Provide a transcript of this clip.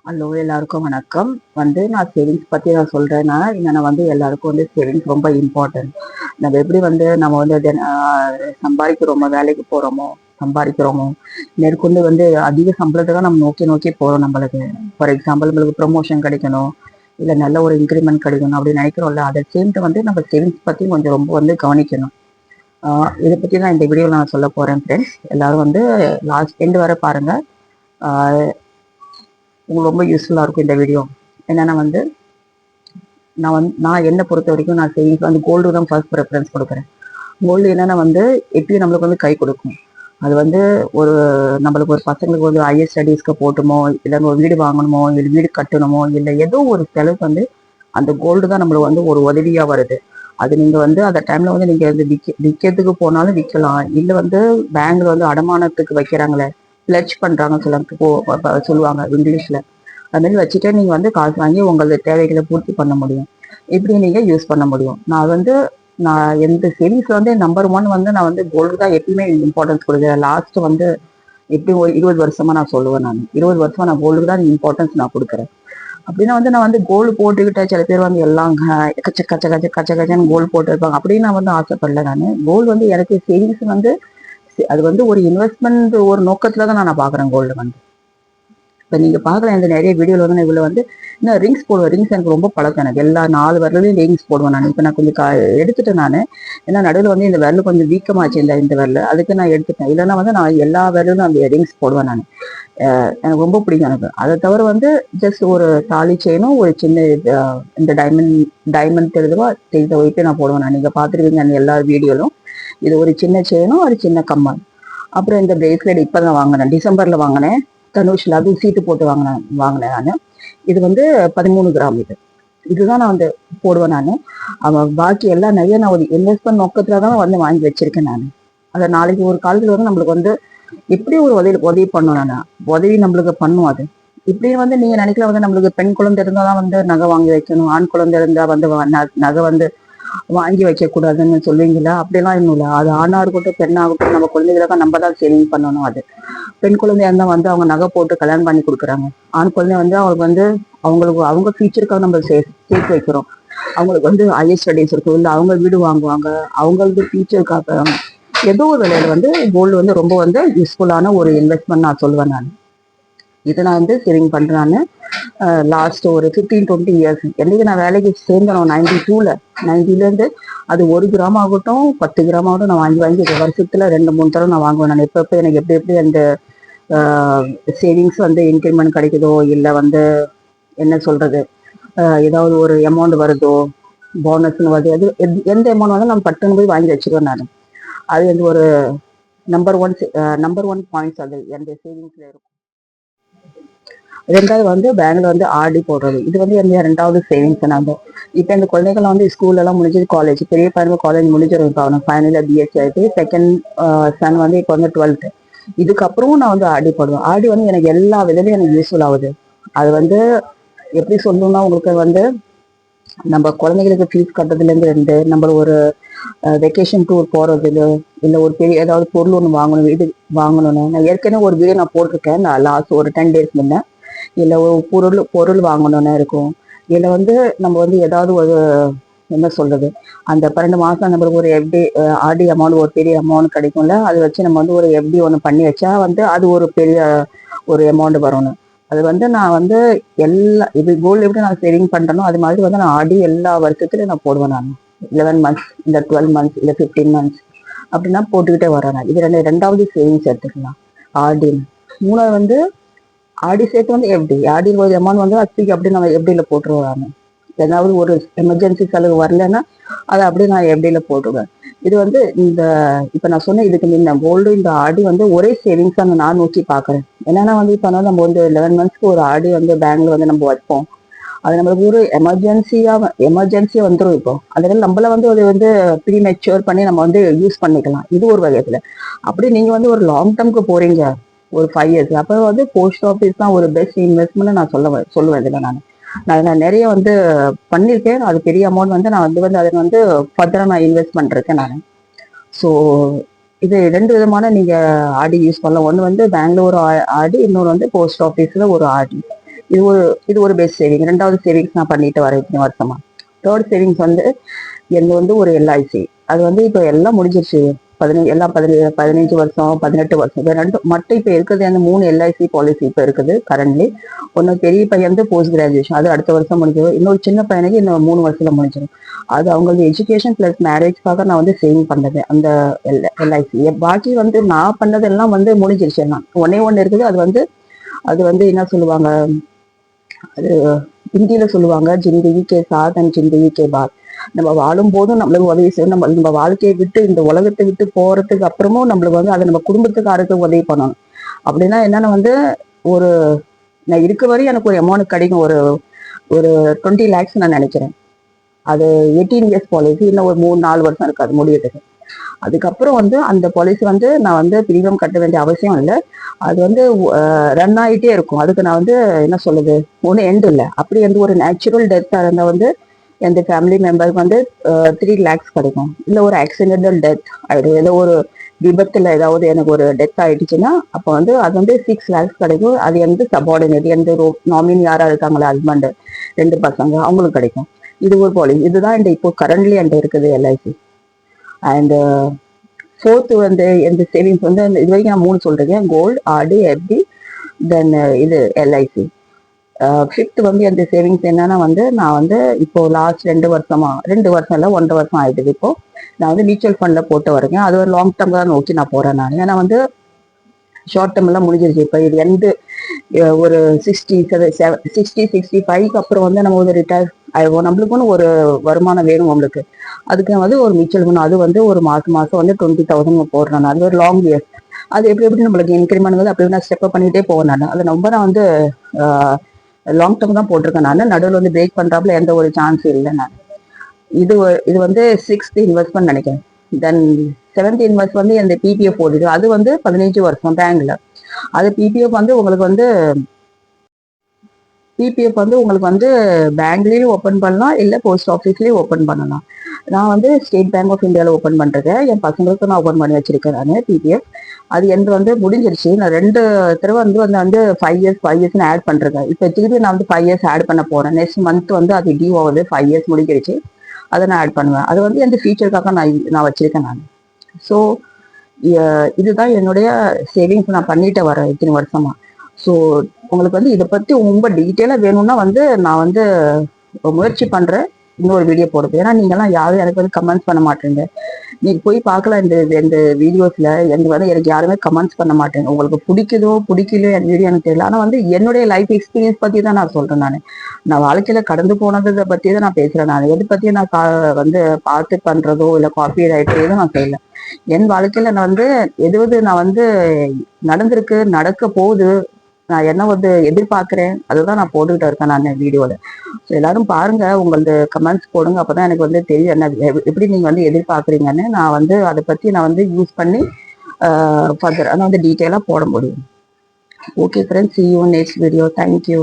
Hello எல்லாருக்கும் வணக்கம். நான் சேவிங்ஸ் பற்றி நான் சொல்கிறேன்னா, என்னென்னா எல்லாருக்கும் சேவிங்ஸ் ரொம்ப இம்பார்ட்டன்ட். நம்ம எப்படி நம்ம சம்பாதிக்கிறோமோ, வேலைக்கு போகிறோமோ, சம்பாதிக்கிறோமோ, மேற்கொண்டு அதிக சம்பளத்தை தான் நம்ம நோக்கி நோக்கி போகிறோம். நம்மளுக்கு ஃபார் எக்ஸாம்பிள் நம்மளுக்கு ப்ரொமோஷன் கிடைக்கணும், இல்லை நல்ல ஒரு இன்க்ரிமெண்ட் கிடைக்கணும் அப்படின்னு நினைக்கிறோம்ல. அதை சேர்ந்து நம்ம சேவிங்ஸ் பற்றி கொஞ்சம் ரொம்ப கவனிக்கணும். இதை பற்றி தான் இந்த வீடியோவில் நான் சொல்ல போகிறேன் ஃப்ரெண்ட்ஸ். எல்லாரும் லாஸ்ட் எண்டு வரை பாருங்கள். உங்களுக்கு ரொம்ப யூஸ்ஃபுல்லாக இருக்கும் இந்த வீடியோ. என்னென்னா நான் என்னை பொறுத்த வரைக்கும் நான் சேவிங்ஸ் கோல்டு தான் ஃபர்ஸ்ட் ப்ரிஃபரன்ஸ் கொடுக்குறேன். கோல்டு என்னென்னா எப்பயும் நம்மளுக்கு கை கொடுக்கும். அது ஒரு நம்மளுக்கு ஒரு பசங்களுக்கு ஹையர் ஸ்டடீஸ்க்கு போட்டுமோ, இல்லை ஒரு வீடு வாங்கணுமோ, இல்லை வீடு கட்டணுமோ, இல்லை ஏதோ ஒரு செலவுக்கு அந்த கோல்டு தான் நம்மளுக்கு ஒரு உதவியாக வருது. அது நீங்கள் அந்த டைமில் நீங்கள் விற்கிறதுக்கு போனாலும் விற்கலாம். இல்லை பேங்க்ல அடமானத்துக்கு வைக்கிறாங்களே, பிளட்ஜ் பண்ணுறாங்க சொல்லுவாங்க இங்கிலீஷில். அது மாதிரி வச்சுட்டே நீங்கள் காசு வாங்கி உங்களது தேவைகளை பூர்த்தி பண்ண முடியும். இப்படி நீங்கள் யூஸ் பண்ண முடியும். நான் எந்த சேவிங்ஸ் நம்பர் 1 நான் கோல்டு தான் எப்பயுமே இம்பார்ட்டன்ஸ் கொடுக்குறேன். லாஸ்ட் எப்படி ஒரு 20 வருஷமா நான் சொல்லுவேன். நான் 20 வருஷமா நான் கோல்டு தான் இம்பார்ட்டன்ஸ் நான் கொடுக்குறேன். அப்படின்னா நான் கோல்டு போட்டுக்கிட்ட சில பேர் எல்லாம் கச்ச கச்ச கச்ச கச்ச கச்சன்னு கோல்டு போட்டு இருப்பாங்க. அப்படின்னு நான் ஆசைப்படல. நான் கோல்டு எனக்கு சேவிங்ஸ் அது ஒரு இன்வெஸ்ட்மெண்ட் ஒரு நோக்கத்துல தான் நான் பாக்குறேன் கோல்டு. இப்போ நீங்க பாக்கலாம், இந்த நிறைய வீடியோல நான் இவ்வளவு நான் ரிங்ஸ் போடுவேன். ரிங்ஸ் எனக்கு ரொம்ப பழக்கம். எனக்கு எல்லா 4 விரலையும் ரிங்ஸ் போடுவேன். நான் இப்போ நான் கொஞ்சம் எடுத்துட்டேன். நான் ஏன்னா நடுவில் இந்த விரல் கொஞ்சம் வீக்கமாச்சு. இந்த விரல் அதுக்கு நான் எடுத்துட்டேன். இல்லைன்னா நான் எல்லா விரலும் அந்த ரிங்ஸ் போடுவேன். நான் எனக்கு ரொம்ப பிடிக்கும். எனக்கு அதை தவிர ஜஸ்ட் ஒரு தாலி செயினும் ஒரு சின்ன இந்த டைமண்ட் தெரிஞ்ச வைத்து நான் போடுவேன். நான் நீங்க பார்த்துருவீங்க அந்த எல்லா வீடியோலும். இது ஒரு சின்ன செயினும் ஒரு சின்ன கம்மல். அப்புறம் இந்த பிரேஸ்லெட் இப்போ தான் வாங்கினேன், டிசம்பர்ல வாங்கினேன். தனுஷ்ல அது சீட்டு போட்டு வாங்கினேன் நான். இது 13 கிராம். இதுதான் நான் போடுவேன். நான் அவன் பாக்கி எல்லாம் நிறைய நான் ஒரு இன்வெஸ்ட்மெண்ட் நோக்கத்துல தான் வாங்கி வச்சிருக்கேன். நான் அதை நாளைக்கு ஒரு காலத்துல நம்மளுக்கு எப்படி ஒரு உதவி பண்ணும். நான் உதவி நம்மளுக்கு பண்ணும். அது இப்படி நீங்க நினைக்கல நம்மளுக்கு பெண் குழந்தை இருந்தாதான் நகை வாங்கி வைக்கணும், ஆண் குழந்தை இருந்தா நகை வாங்கி வைக்க கூடாதுன்னு சொல்லுவீங்களா? அப்படிலாம் இன்னும் இல்லை. அது ஆணா இருக்கட்டும் பெண்ணாகட்டும், நம்ம குழந்தைகளுக்காக நம்ம தான் சேவிங் பண்ணணும். அது பெண் குழந்தையா இருந்தா அவங்க நகை போட்டு கல்யாணம் பண்ணி கொடுக்குறாங்க. ஆண் குழந்தை அவங்களுக்கு அவங்களுக்கு அவங்க ஃபியூச்சருக்காக நம்ம சேர்த்து வைக்கிறோம். அவங்களுக்கு ஹையர் ஸ்டடீஸ் இருக்கும், இல்லை அவங்க வீடு வாங்குவாங்க, அவங்களுக்கு ஃபியூச்சருக்காக ஏதோ ஒரு வேலையில கோல்டு ரொம்ப யூஸ்ஃபுல்லான ஒரு இன்வெஸ்ட்மெண்ட் நான் சொல்லுவேன். நான் இதை நான் சேவிங் பண்றேன். லாஸ்ட் ஒரு 15-20 இயர்ஸ் என்னைக்கு நான் வேலைக்கு சேர்ந்தேன் 90ல அது 1 கிராம் ஆகட்டும் 10 கிராம் ஆகட்டும் நான் வாங்கி வருஷத்துல 2-3 தடவை நான் வாங்குவேன். நான் எப்ப எனக்கு எப்படி அந்த சேவிங்ஸ் இன்க்ரிமெண்ட் கிடைக்குதோ, இல்லை என்ன சொல்றது, ஏதாவது ஒரு அமௌண்ட் வருதோ, போனஸ்ன்னு வருது, அது எந்த அமௌண்ட் நம்ம பட்டுன்னு போய் வாங்கி வச்சிருவேன். நான் அது ஒரு நம்பர் 1 பாயிண்ட்ஸ் அது எந்த சேவிங்ஸ்ல இருக்கும். ரெண்டாவது பேங்க்ல ஆர்டி போடுறது. இது என்ன 2வது சேவிங்ஸ். நான் இப்போ இந்த குழந்தைகள் ஸ்கூல்ல எல்லாம் முடிஞ்சது, காலேஜ் பெரிய பையனுக்கு காலேஜ் முடிஞ்சிடும். இப்போ அவனுக்கு ஃபைனலா பிஎஸ்சி ஆயிட்டு, செகண்ட் சன் இப்போ 12th. இதுக்கப்புறம் நான் ஆர்டி போடுவேன். ஆர்டி எனக்கு எல்லா விதத்துலையும் எனக்கு யூஸ்ஃபுல் ஆகுது. அது எப்படி சொல்லணும்னா உங்களுக்கு நம்ம குழந்தைகளுக்கு ஃபீஸ் கட்டுறதுல இருந்து நம்ம ஒரு வெக்கேஷன் டூர் போறதுல, இல்லை ஒரு பெரிய ஏதாவது பொருள் ஒன்று வாங்கணும்னு நான் ஏற்கனவே ஒரு வீடியோ நான் போட்டிருக்கேன். நான் லாஸ்ட் ஒரு 10 days முன்ன. இல்லை ஒரு பொருள் வாங்கணும்னு இருக்கும். இல்லை நம்ம ஏதாவது ஒரு என்ன சொல்றது, அந்த 12 மாசம் நம்மளுக்கு ஒரு எஃப்டி ஆர்டி அமௌண்ட் ஒரு பெரிய அமௌண்ட் கிடைக்கும்ல. அதை வச்சு நம்ம ஒரு எஃப்டி ஒன்று பண்ணி வச்சா அது ஒரு பெரிய ஒரு அமௌண்ட் வரணும். அது நான் எல்லா இது கோல்டு எப்படி நான் சேவிங் பண்றேனோ அது மாதிரி நான் ஆர்டி எல்லா வருஷத்துலையும் நான் போடுவேன். நான் 11 months, இல்லை 12 months, இல்லை 15 months அப்படின்னா போட்டுக்கிட்டே வரேன். நான் இது ரெண்டாவது சேவிங்ஸ் எடுத்துக்கலாம் ஆர்டி. மூணாவது ஆடி சேர்த்து எஃப்டி. ஆடி ஒரு அமௌண்ட் அச்சுக்கு அப்படி நம்ம எஃப்டியில போட்டுருவாங்க. ஏதாவது ஒரு எமர்ஜென்சி செலவு வரலன்னா அதை அப்படியே நான் எஃப்டியில போட்டுருவேன். இது இந்த இப்ப நான் சொன்ன இதுக்கு முன்ன கோல்டு இந்த ஆடி ஒரே சேவிங்ஸா நான் நோக்கி பாக்குறேன். என்னன்னா இப்ப நம்ம 11 monthsக்கு ஒரு ஆடி பேங்க்ல நம்ம வைப்போம். அது நம்மளுக்கு ஒரு எமர்ஜென்சியா வந்துடும். இப்போ அதனால நம்மள அது ப்ரீ மெச்சூர் பண்ணி நம்ம யூஸ் பண்ணிக்கலாம். இது ஒரு வகையத்துல. அப்படி நீங்க ஒரு லாங் டேர்ம்க்கு போறீங்க, ஒரு 5 years, அப்போ போஸ்ட் ஆஃபீஸ் தான் ஒரு பெஸ்ட் இன்வெஸ்ட்மெண்ட் நான் சொல்லுவேன். இதுல நான் நிறைய பண்ணியிருக்கேன். அது பெரிய அமௌண்ட் நான் அதை ஃபர்தரா நான் இன்வெஸ்ட் பண்ணிருக்கேன் நான். ஸோ இது 2 விதமான நீங்க ஆடி யூஸ் பண்ணலாம். ஒன்று பேங்க்ல ஒரு ஆடி, இன்னொரு போஸ்ட் ஆஃபீஸ்ல ஒரு ஆடி. இது ஒரு இது ஒரு பெஸ்ட் சேவிங். ரெண்டாவது சேவிங்ஸ் நான் பண்ணிட்டு வரேன் இத்தனை வருஷமா. தேர்ட் சேவிங்ஸ் வந்து எனக்கு வந்து ஒரு எல்ஐசி. அது வந்து இப்போ எல்லாம் முடிஞ்சிருச்சு. 15 வருஷம் 18 வருஷம் இப்போ ரெண்டு மட்டும் இப்போ இருக்குது. அந்த 3 எல்ஐசி பாலிசி இப்போ இருக்குது கரண்ட்லி. ஒன்று பெரிய பையன் வந்து போஸ்ட் கிராஜுவேஷன், அது அடுத்த வருஷம் முடிஞ்சிடும். இன்னொரு சின்ன பையனுக்கு இன்னும் 3 வருஷத்துல முடிஞ்சிடும். அது அவங்களது எஜுகேஷன் பிளஸ் மேரேஜ்க்காக நான் வந்து சேவிங் பண்ணது அந்த எல்ஐசி. பாக்கி வந்து நான் பண்ணதெல்லாம் வந்து முடிஞ்சிருச்சு. எல்லாம் ஒன்னே இருக்குது. அது வந்து என்ன சொல்லுவாங்க, அது ஹிந்தியில சொல்லுவாங்க, ஜிந்தகி கே சாத் அண்ட் ஜிந்தகி கே பாத். நம்ம வாழும் போதும் நம்மளுக்கு உதவி செய்யணும். நம்ம வாழ்க்கையை விட்டு இந்த உலகத்தை விட்டு போறதுக்கு அப்புறமும் நம்மளுக்கு வந்து அதை நம்ம குடும்பத்துக்காரருக்கு உதவி பண்ணணும். அப்படின்னா என்னன்னா வந்து ஒரு நான் இருக்க வரையும் எனக்கு ஒரு அமௌண்ட் கிடைக்கும். ஒரு ஒரு 20 lakhs நான் நினைக்கிறேன். அது 18 இயர்ஸ் பாலிசி. இன்னும் ஒரு 3-4 வருஷம் இருக்கு அது முடியறதுக்கு. அதுக்கப்புறம் வந்து அந்த பாலிசி வந்து நான் வந்து பிரீமியம் கட்ட வேண்டிய அவசியம் இல்லை. அது வந்து ரன் ஆகிட்டே இருக்கும். அதுக்கு நான் வந்து என்ன சொல்லுது, ஒன்றும் எண்ட் இல்லை. அப்படி வந்து ஒரு நேச்சுரல் டெத்தாக இருந்தால் வந்து எந்த ஃபேமிலி மெம்பருக்கு வந்து 3 lakhs கிடைக்கும். இல்லை ஒரு ஆக்சிடென்டல் டெத் ஆயிடும், ஏதோ ஒரு விபத்துல ஏதாவது எனக்கு ஒரு டெத் ஆயிடுச்சுன்னா அப்போ வந்து அது வந்து 6 lakhs கிடைக்கும். அது வந்து சபார்டினேட், எந்த நாமினி யாரா இருக்காங்களா, ஹஸ்பண்ட் 2 பசங்க, அவங்களுக்கு கிடைக்கும். இது ஒரு பாலிசி. இதுதான் என்கிட்ட இப்போ கரண்ட்லி என்கிட்ட இருக்குது எல்ஐசி. அண்ட் ஃபோர்த்து வந்து எந்த சேவிங்ஸ் வந்து இது வரைக்கும் நான் 3 சொல்றேன்: கோல்டு, ஆர்டி, எஃப்டி, தென் இது எல்ஐசி. ஃபிஃப்த் வந்து எந்த சேவிங்ஸ் என்னன்னா வந்து நான் வந்து இப்போ லாஸ்ட் 2 வருஷம் இல்லை 1.5 வருஷம் ஆயிடுது. இப்போ நான் வந்து மியூச்சுவல் ஃபண்ட்ல போட்டு வரேன். அது ஒரு லாங் டேர்ம் தான் நோக்கி நான் போறேன் நான். ஏன்னா வந்து ஷார்ட் டேர்ம் எல்லாம் முடிஞ்சிருச்சு. இப்போ இது எந்த ஒரு 65 அப்புறம் வந்து நம்ம வந்து ரிட்டையர் ஆயிடுவோம். நம்மளுக்குன்னு ஒரு வருமானம் வேணும் நம்மளுக்கு. அதுக்கு வந்து ஒரு மியூச்சுவல் ஃபண்ட், அது வந்து ஒரு மாசம் வந்து 20,000 போடுறேன். அது ஒரு லாங் இயர்ஸ். அது எப்படி நம்மளுக்கு இன்க்ரிமெண்ட் வந்து அப்படி நான் ஸ்டெப் பண்ணிட்டே போவேன். அது நான் வந்து லாங் டேர்ம் தான் போட்டிருக்கேன். நான் நடுவில் வந்து பிரேக் பண்றாப்புல எந்த ஒரு சான்ஸ் இல்லை. நான் இது வந்து 6th இன்வெஸ்ட்மெண்ட் நினைக்கிறேன். தென் 7th இன்வெஸ்ட் வந்து இந்த பிபிஎஃப் போடுது. அது வந்து 15 வருஷம் பேங்க்ல. அது பிபிஎஃப் வந்து உங்களுக்கு வந்து பேங்க்லயும் ஓப்பன் பண்ணலாம், இல்லை போஸ்ட் ஆஃபீஸ்லயும் ஓப்பன் பண்ணலாம். நான் வந்து ஸ்டேட் பேங்க் ஆஃப் இந்தியாவில் ஓப்பன் பண்றேன். என் பசங்களுக்கு நான் ஓப்பன் பண்ணி வச்சிருக்கேன் நான் பிபிஎஃப். அது எனக்கு வந்து முடிஞ்சிருச்சு. நான் 2 தடவை வந்து 5 இயர்ஸ்னு ஆட் பண்றேன். இப்போ திருப்பி நான் வந்து 5 இயர்ஸ் ஆட் பண்ண போறேன். நெக்ஸ்ட் மந்த் வந்து அது டியூ ஆகுது. 5 இயர்ஸ் முடிஞ்சிருச்சு. அதை நான் ஆட் பண்ணுவேன். அது வந்து எந்த ஃபியூச்சருக்காக நான் வச்சிருக்கேன் நான். ஸோ இதுதான் என்னுடைய சேவிங்ஸ் நான் பண்ணிட்டு வரேன் இத்தனை வருஷமா. ஸோ உங்களுக்கு வந்து இதை பத்தி ரொம்ப டீட்டெயிலாக வேணும்னா வந்து நான் வந்து முயற்சி பண்றேன் இன்னொரு வீடியோ போடுறது. ஏன்னா நீங்கெல்லாம் யாரும் எனக்கு வந்து கமெண்ட்ஸ் பண்ண மாட்டேங்க. நீங்க போய் பார்க்கலாம் இந்த வீடியோஸ்ல. எனக்கு யாருமே கமெண்ட்ஸ் பண்ண மாட்டேங்க. உங்களுக்கு பிடிக்குதோ பிடிக்கலையோ என் வீடியோ எனக்கு தெரியல. ஆனா வந்து என்னுடைய லைஃப் எக்ஸ்பீரியன்ஸ் பத்தி தான் நான் சொல்றேன். நான் வாழ்க்கையில கடந்து போனதை பத்தி தான் நான் பேசுறேன். நான் எது பத்தியும் நான் வந்து பார்த்து பண்றதோ இல்லை காப்பி ரைட்டோ எதுவும் நான் செய்யல. என் வாழ்க்கையில நான் வந்து நான் வந்து நடந்திருக்கு, நடக்க போகுது, நான் என்ன வந்து எதிர்பார்க்கிறேன், அதுதான் நான் போட்டுக்கிட்டு இருக்கேன் நான் வீடியோல. ஸோ எல்லாரும் பாருங்க, உங்களது கமெண்ட்ஸ் போடுங்க. அப்பதான் எனக்கு வந்து தெரியும் என்ன எப்படி நீங்க வந்து எதிர்பார்க்குறீங்கன்னு. நான் வந்து அதை பத்தி நான் வந்து யூஸ் பண்ணி ஃபர்தர் ஆனால் வந்து டீட்டெயிலாக போட முடியும். Okay friends, see you in next video. Thank you.